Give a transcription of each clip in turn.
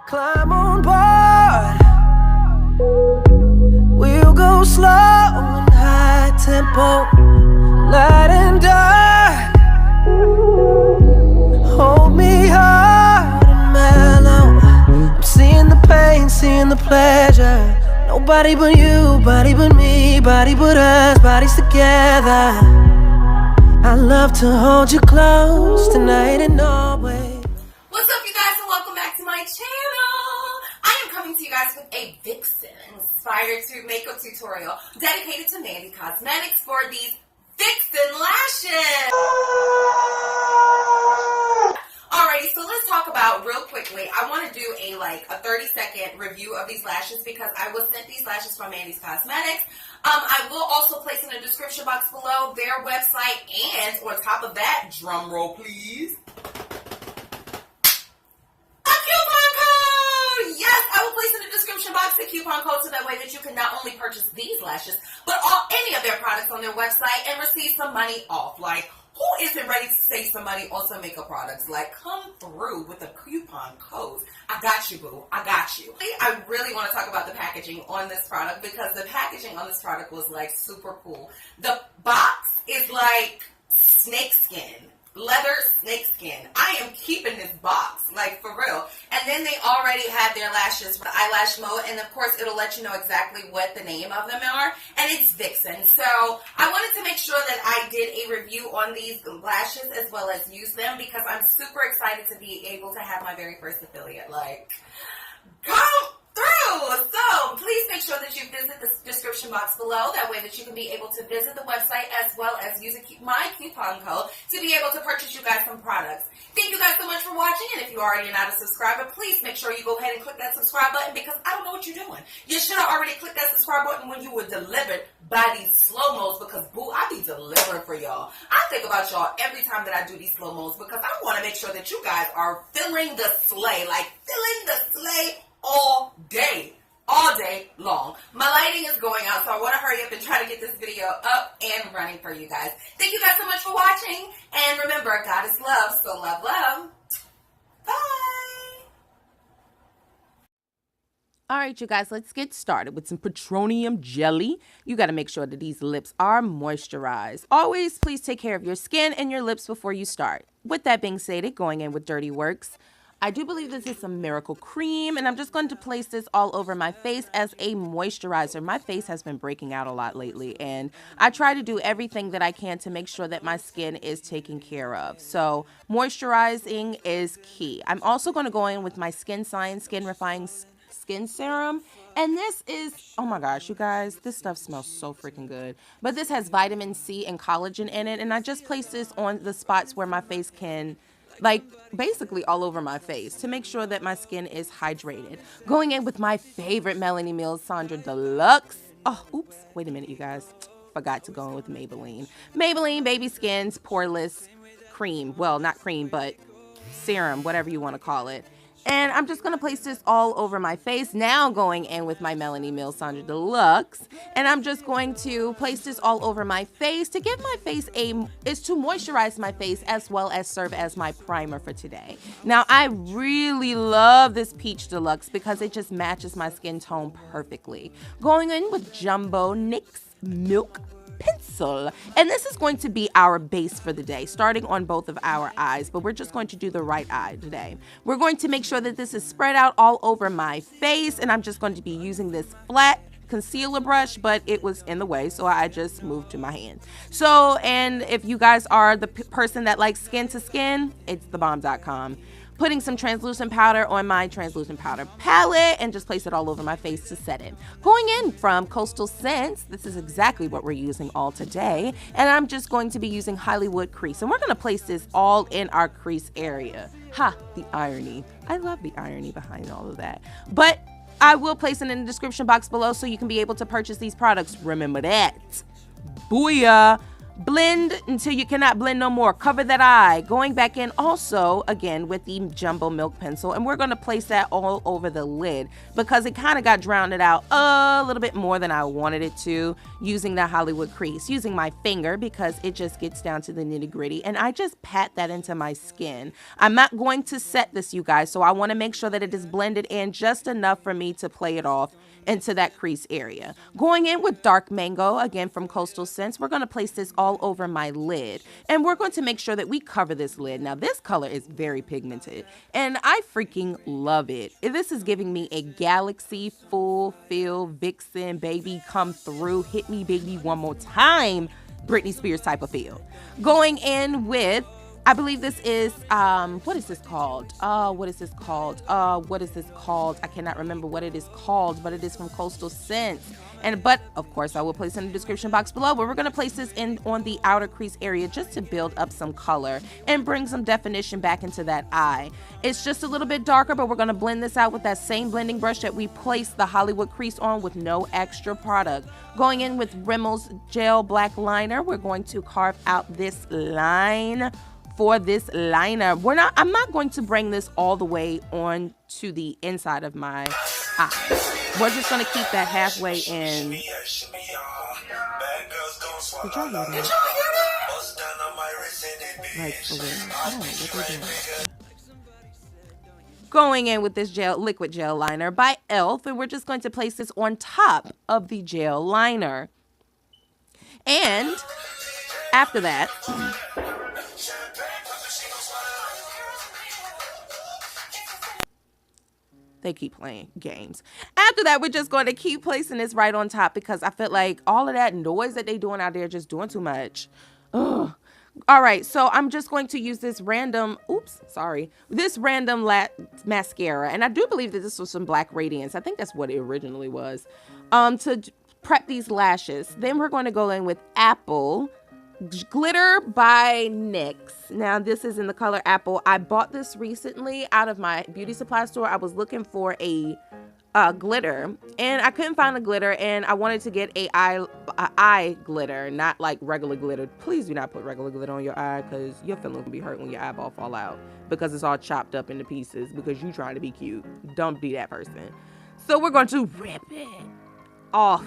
Climb on board. We'll go slow and high tempo, light and dark. Hold me hard and mellow. I'm seeing the pain, seeing the pleasure. Nobody but you, body but me, body but us, bodies together. I love to hold you close tonight and always. What's up, you guys, and welcome back to my channel. I am coming to you guys with a Vixen inspired makeup tutorial dedicated to Mandy Cosmetics for these Vixen lashes. Alrighty, so let's talk about real quickly. I want to do a 30-second review of these lashes because I was sent these lashes from Mandy Cosmetics. I will also place in the description box below their website, and on top of that, drum roll please, the coupon code so that way that you can not only purchase these lashes, but any of their products on their website and receive some money off. Like, who isn't ready to save some money on some makeup products? Like, come through with the coupon codes. I got you, boo. I got you. I really want to talk about the packaging on this product because the packaging on this product was like super cool. The box is like snakeskin. Leather snakeskin. I am keeping this box, like, for real. And then they already had their lashes for the eyelash mode, and of course it'll let you know exactly what the name of them are, and it's Vixen. So I wanted to make sure that I did a review on these lashes as well as use them because I'm super excited to be able to have my very first affiliate. Like, come through! So please make sure that you visit the description box below. That way that you can be able to visit the website as well as use my coupon code to be able to purchase you guys some products. Thank you guys so much for watching, and if you already are not a subscriber, please make sure you go ahead and click that subscribe button because I don't know what you're doing. You should have already clicked that subscribe button when you were delivered by these slow-mos because, boo, I be delivering for y'all. I think about y'all every time that I do these slow-mos because I want to make sure that you guys are feeling the slay, like feeling the slay all day long. My lighting is going out, so I want to hurry up and try to get this video up and running for you guys. Thank you guys so much for watching, and remember, God is love, so love, love. Bye! Alright, you guys, let's get started with some petroleum jelly. You got to make sure that these lips are moisturized. Always, please take care of your skin and your lips before you start. With that being said, going in with Dirty Works, I do believe this is some Miracle Cream, and I'm just going to place this all over my face as a moisturizer. My face has been breaking out a lot lately, and I try to do everything that I can to make sure that my skin is taken care of. So moisturizing is key. I'm also going to go in with my Skin Science Skin Refining Skin Serum, and this is, oh my gosh, you guys, this stuff smells so freaking good. But this has vitamin C and collagen in it, and I just place this on the spots where my face can, like, basically all over my face to make sure that my skin is hydrated. Going in with my favorite Melanie Sonjdra Deluxe. Oh, oops, wait a minute, you guys. Forgot to go in with Maybelline. Maybelline Baby Skin's Poreless Cream. Well, not cream, but serum, whatever you want to call it. And I'm just going to place this all over my face. Now going in with my Melanie Sonjdra Deluxe. And I'm just going to place this all over my face to give my face is to moisturize my face as well as serve as my primer for today. Now, I really love this Peach Deluxe because it just matches my skin tone perfectly. Going in with Jumbo NYX Milk Pencil, and this is going to be our base for the day, starting on both of our eyes, but we're just going to do the right eye today. We're going to make sure that this is spread out all over my face, and I'm just going to be using this flat concealer brush, but it was in the way, so I just moved to my hand. So, and if you guys are the person that likes skin to skin, it's thebomb.com. Putting some translucent powder on my translucent powder palette and just place it all over my face to set it. Going in from Coastal Scents, this is exactly what we're using all today, and I'm just going to be using Hollywood Crease, and we're going to place this all in our crease area. Ha, the irony. I love the irony behind all of that. But I will place it in the description box below so you can be able to purchase these products. Remember that. Booyah! Blend until you cannot blend no more. Cover that eye. Going back in also, again, with the Jumbo Milk Pencil. And we're going to place that all over the lid because it kind of got drowned out a little bit more than I wanted it to using the Hollywood crease. Using my finger because it just gets down to the nitty gritty. And I just pat that into my skin. I'm not going to set this, you guys. So I want to make sure that it is blended in just enough for me to play it off into that crease area. Going in with Dark Mango, again from Coastal Scents, we're going to place this all over my lid. And we're going to make sure that we cover this lid. Now, this color is very pigmented, and I freaking love it. This is giving me a Galaxy full fill Vixen, baby, come through, hit me, baby, one more time, Britney Spears type of feel. Going in with, I believe this is, what is this called? What is this called? I cannot remember what it is called, but it is from Coastal Scents. But of course, I will place in the description box below, but we're going to place this in on the outer crease area just to build up some color and bring some definition back into that eye. It's just a little bit darker, but we're going to blend this out with that same blending brush that we placed the Hollywood crease on with no extra product. Going in with Rimmel's Gel Black Liner, we're going to carve out this line for this liner. I'm not going to bring this all the way on to the inside of my eye. We're just going to keep that halfway in. Did y'all hear that? Like, for real. Oh, what they doing? Going in with this liquid gel liner by e.l.f. and we're just going to place this on top of the gel liner. And after that, they keep playing games. After that, we're just going to keep placing this right on top because I feel like all of that noise that they doing out there just doing too much. Ugh. All right, so I'm just going to use this random, this random mascara. And I do believe that this was some Black Radiance. I think that's what it originally was. To prep these lashes. Then we're going to go in with Apple Glitter by NYX. Now, this is in the color Apple. I bought this recently out of my beauty supply store. I was looking for a glitter, and I couldn't find a glitter, and I wanted to get a eye glitter, not like regular glitter. Please do not put regular glitter on your eye because your feeling will be hurt when your eyeball fall out because it's all chopped up into pieces because you trying to be cute. Don't be that person. So we're going to rip it off,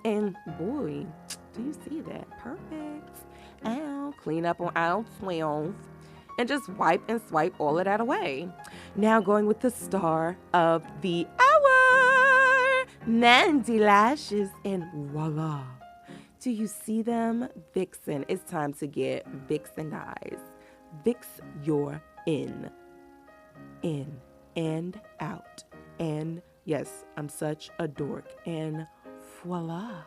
and boy, do you see that? Perfect. Ow, clean up on aisle 12 and just wipe and swipe all of that away. Now going with the star of the hour, Mandy Lashes, and voila. Do you see them? Vixen. It's time to get Vixenized. Vix your in and out. And yes, I'm such a dork. And voila.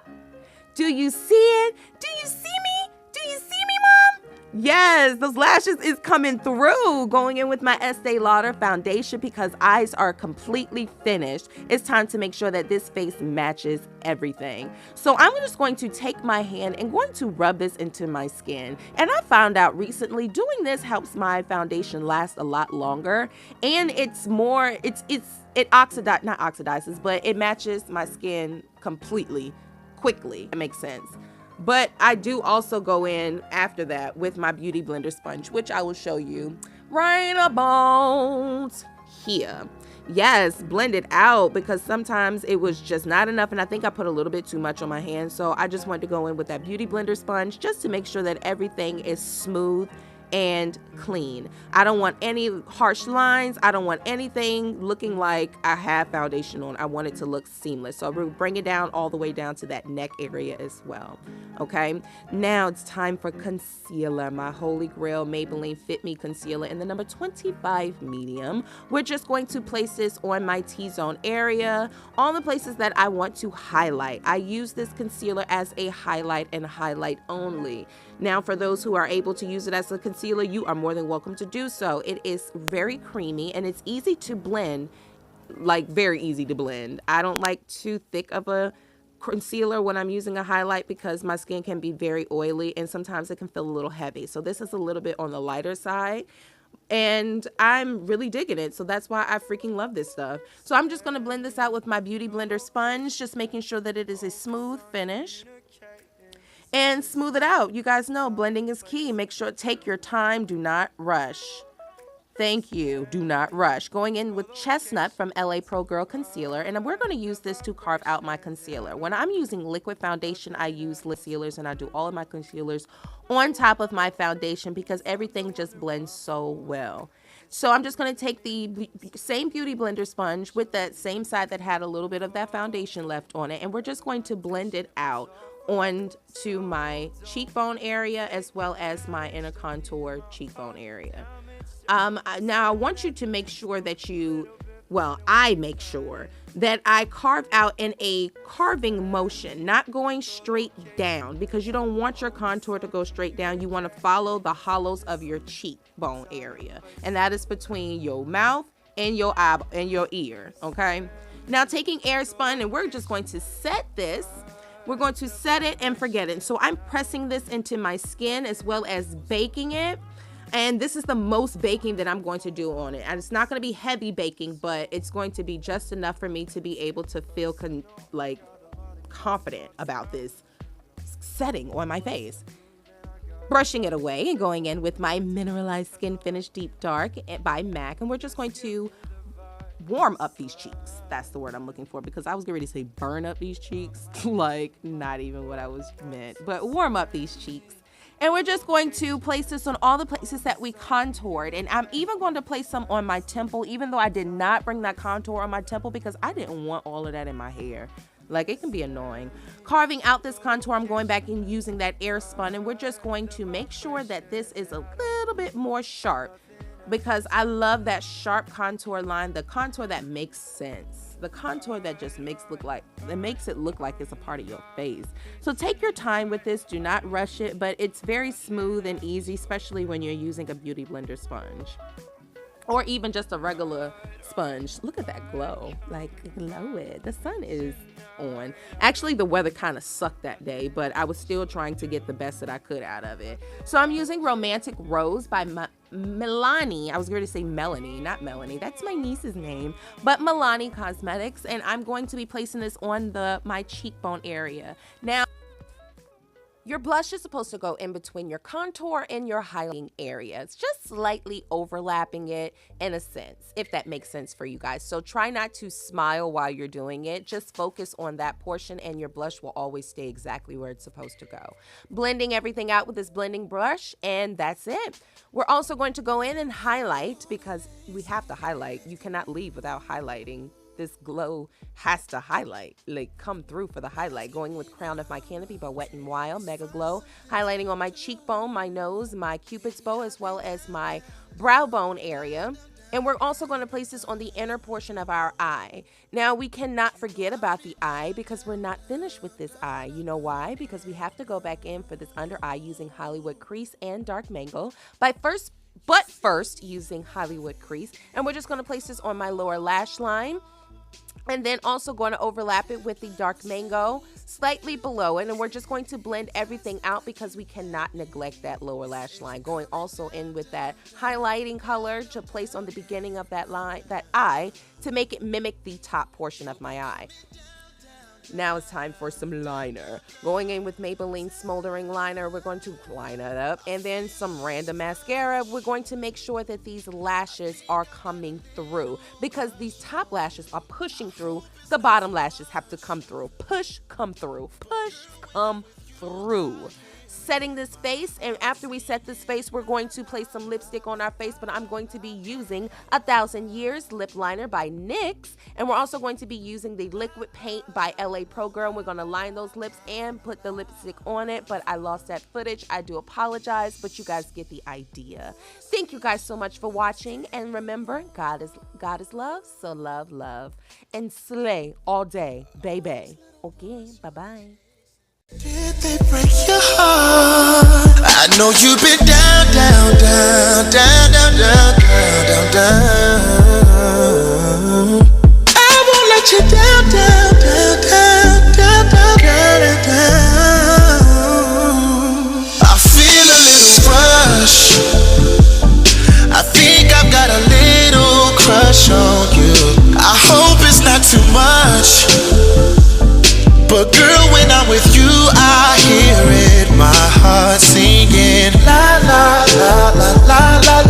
Do you see it? Do you see me? Do you see me, Mom? Yes, those lashes is coming through. Going in with my Estee Lauder foundation because eyes are completely finished. It's time to make sure that this face matches everything. So I'm just going to take my hand and going to rub this into my skin. And I found out recently doing this helps my foundation last a lot longer. And it's more, it not oxidizes, but it matches my skin completely, quickly. It makes sense. But I do also go in after that with my Beauty Blender sponge, which I will show you right about here. Yes, blend it out because sometimes it was just not enough and I think I put a little bit too much on my hand. So I just wanted to go in with that Beauty Blender sponge just to make sure that everything is smooth and clean. I don't want any harsh lines. I don't want anything looking like I have foundation on. I want it to look seamless. So we'll bring it down all the way down to that neck area as well. Okay, now it's time for concealer. My holy grail Maybelline Fit Me concealer in the number 25 medium. We're just going to place this on my T-zone area, on the places that I want to highlight. I use this concealer as a highlight and highlight only. Now, for those who are able to use it as a concealer, you are more than welcome to do so. It is very creamy and it's easy to blend, like very easy to blend. I don't like too thick of a concealer when I'm using a highlight because my skin can be very oily and sometimes it can feel a little heavy. So this is a little bit on the lighter side and I'm really digging it. So that's why I freaking love this stuff. So I'm just going to blend this out with my Beauty Blender sponge, just making sure that it is a smooth finish. and smooth it out. You guys know blending is key. Make sure, take your time, do not rush. Thank you. Do not rush. Going in with Chestnut from L.A Pro Girl Concealer, and we're going to use this to carve out my concealer. When I'm using liquid foundation, I use concealers, and I do all of my concealers on top of my foundation because everything just blends so well. So I'm just going to take the same Beauty Blender sponge with that same side that had a little bit of that foundation left on it, and we're just going to blend it out onto my cheekbone area as well as my inner contour cheekbone area. Now I want you to make sure that I make sure that I carve out in a carving motion, not going straight down, because you don't want your contour to go straight down. You want to follow the hollows of your cheekbone area, and that is between your mouth and your eye and your ear, okay? Now taking air spun, and we're just going to set this. We're going to set it and forget it. So I'm pressing this into my skin as well as baking it. And this is the most baking that I'm going to do on it. And it's not going to be heavy baking, but it's going to be just enough for me to be able to feel confident about this setting on my face. Brushing it away and going in with my Mineralized Skin Finish Deep Dark by MAC. And we're just going to warm up these cheeks. That's the word I'm looking for, because I was getting ready to say burn up these cheeks. Not even what I was meant. But warm up these cheeks. And we're just going to place this on all the places that we contoured. And I'm even going to place some on my temple, even though I did not bring that contour on my temple because I didn't want all of that in my hair. It can be annoying. Carving out this contour, I'm going back and using that air spun. And we're just going to make sure that this is a little bit more sharp, because I love that sharp contour line, the contour that makes sense. The contour that just makes it look like it's a part of your face. So take your time with this. Do not rush it, but it's very smooth and easy, especially when you're using a Beauty Blender sponge. Or even just a regular sponge. Look at that glow. Glow it. The sun is on. Actually, the weather kind of sucked that day, but I was still trying to get the best that I could out of it. So I'm using Romantic Rose by Milani. I was going to say Melanie, not Melanie. That's my niece's name. But Mandy Cosmetics. And I'm going to be placing this on my cheekbone area. Now, your blush is supposed to go in between your contour and your highlighting areas, just slightly overlapping it in a sense, if that makes sense for you guys. So try not to smile while you're doing it. Just focus on that portion and your blush will always stay exactly where it's supposed to go. Blending everything out with this blending brush, and that's it. We're also going to go in and highlight, because we have to highlight. You cannot leave without highlighting. This glow has to highlight, come through for the highlight. Going with Crown of My Canopy by Wet n Wild Megaglo, highlighting on my cheekbone, my nose, my cupid's bow, as well as my brow bone area. And we're also going to place this on the inner portion of our eye. Now, we cannot forget about the eye because we're not finished with this eye. You know why? Because we have to go back in for this under eye using Hollywood Crease and Dark Mango first using Hollywood Crease. And we're just going to place this on my lower lash line. And then also going to overlap it with the Dark Mango slightly below it. And we're just going to blend everything out because we cannot neglect that lower lash line. Going also in with that highlighting color to place on the beginning of that line, that eye, to make it mimic the top portion of my eye. Now it's time for some liner. Going in with Maybelline Smoldering Liner, we're going to line it up. And then some random mascara. We're going to make sure that these lashes are coming through, because these top lashes are pushing through. The bottom lashes have to come through. Push, come through. Push, come through. Setting this face, and after we set this face, we're going to place some lipstick on our face, but I'm going to be using 1,000 Years Lip Liner by NYX, and we're also going to be using the Liquid Paint by L.A Pro Girl. We're going to line those lips and put the lipstick on it, but I lost that footage. I do apologize, but you guys get the idea. Thank you guys so much for watching, and remember, God is love, so love, and slay all day, baby. Okay, bye-bye. Did they break your heart? I know you've been down. I won't let you down. I feel a little rush. I think I've got a little crush on you. I hope it's not too much. But girl, when I'm with you, I hear it my heart singing la la la la la la